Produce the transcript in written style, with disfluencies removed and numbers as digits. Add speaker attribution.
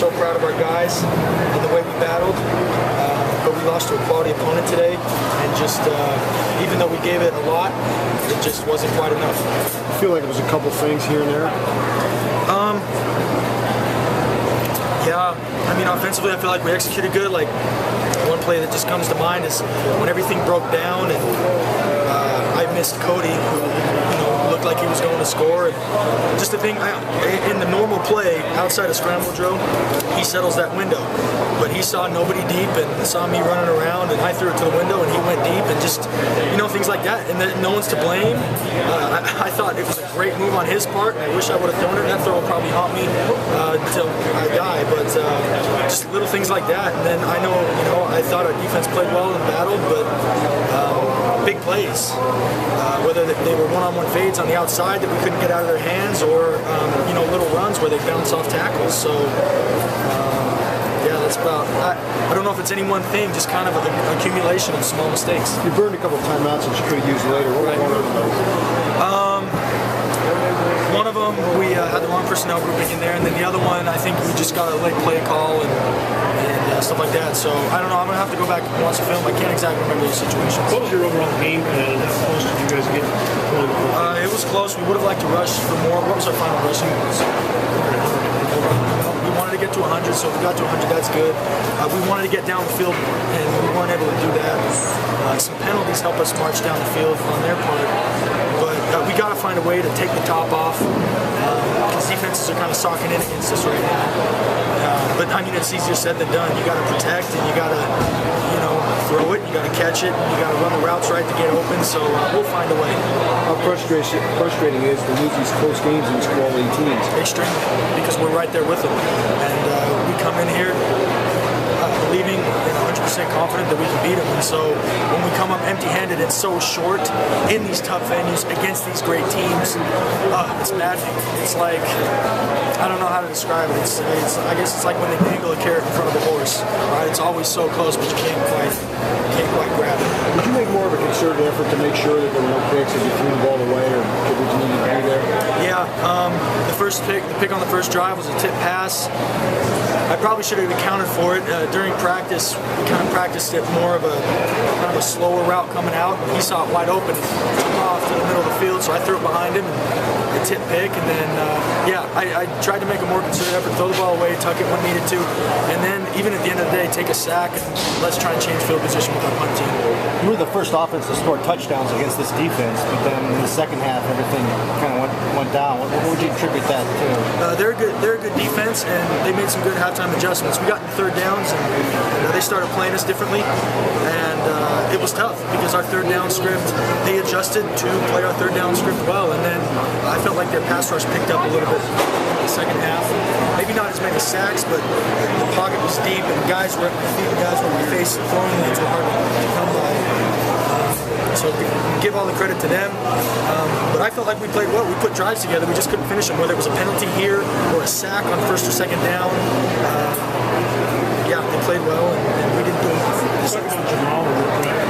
Speaker 1: so proud of our guys and the way we battled. But we lost to a quality opponent today, and just even though we gave it a lot, it just wasn't quite enough.
Speaker 2: I feel like it was a couple things here and there.
Speaker 1: Yeah, I mean, offensively, I feel like we executed good. Like, one play that just comes to mind is when everything broke down and I missed Cody, who looked like he was going to score. And just the thing, in the normal play, outside of scramble drill, he settles that window. But he saw nobody deep and saw me running around, and I threw it to the window, and he went deep, and just, things like that. And no one's to blame. I thought it was a great move on his part, and I wish I would have thrown it. That throw will probably haunt me until I die. But just little things like that. And then I know, I thought our defense played well and battled, but big plays. Whether they were one-on-one fades on the outside that we couldn't get out of their hands, or little runs where they bounce off tackles. So yeah, that's about. I don't know if it's any one thing, just kind of an accumulation of small mistakes.
Speaker 2: You burned a couple of timeouts that you could have used later. What was one of those?
Speaker 1: One of them, we had the wrong personnel grouping in there, and then the other one, I think we just got a late play call and stuff like that. So I don't know. I'm gonna have to go back and watch the film. I can't exactly remember those situations.
Speaker 3: What was your overall game plan? How close did you guys get?
Speaker 1: It was close. We would have liked to rush for more. What was our final rushing? We wanted to get to 100, so if we got to 100, that's good. We wanted to get down the field, and we weren't able to do that. Some penalties help us march down the field on their part, but we got to find a way to take the top off, because defenses are kind of socking in against us right now. But I mean, it's easier said than done. You got to protect, and you got to, throw it. You got to catch it. And you got to run the routes right to get open. So we'll find a way.
Speaker 2: How frustrating is to lose these close games and these quality teams?
Speaker 1: Extremely, because we're right there with them, and we come in here believing and 100% confident that we can beat them. And so when we come up empty-handed and so short in these tough venues against these great teams, it's maddening. It's like, I don't know how to describe it. I guess it's like when they dangle a carrot in front of a horse, right? It's always so close, but you can't quite grab it.
Speaker 2: Did you make more of a concerted effort to make sure that there were no picks as you threw the ball away, or did you need to do there?
Speaker 1: Yeah, the pick on the first drive was a tip pass. I probably should have accounted for it. During practice, we kind of practiced it more of a slower route coming out. He saw it wide open, took off to the middle of the field, so I threw it behind him, and a tip pick, and then I tried to make a more concerted effort, throw the ball away, tuck it when needed to, and then even at the end of the day, take a sack and let's try and change field position with our punt team.
Speaker 4: You were the first offense to score touchdowns against this defense, but then in the second half, everything kind of went down. What would you attribute that to?
Speaker 1: They're a good defense, and they made some good halftime adjustments. We got in third downs, and they started playing us differently, and it was tough because our third down script, they adjusted to play our third down script well, and then I felt like their pass rush picked up a little bit in the second half. Maybe not as many sacks, but the pocket was deep, and guys were at my feet, guys were at my face, and throwing lanes were hard to come by. So give all the credit to them. But I felt like we played well. We put drives together. We just couldn't finish them. Whether it was a penalty here or a sack on first or second down, they played well, and we didn't do enough.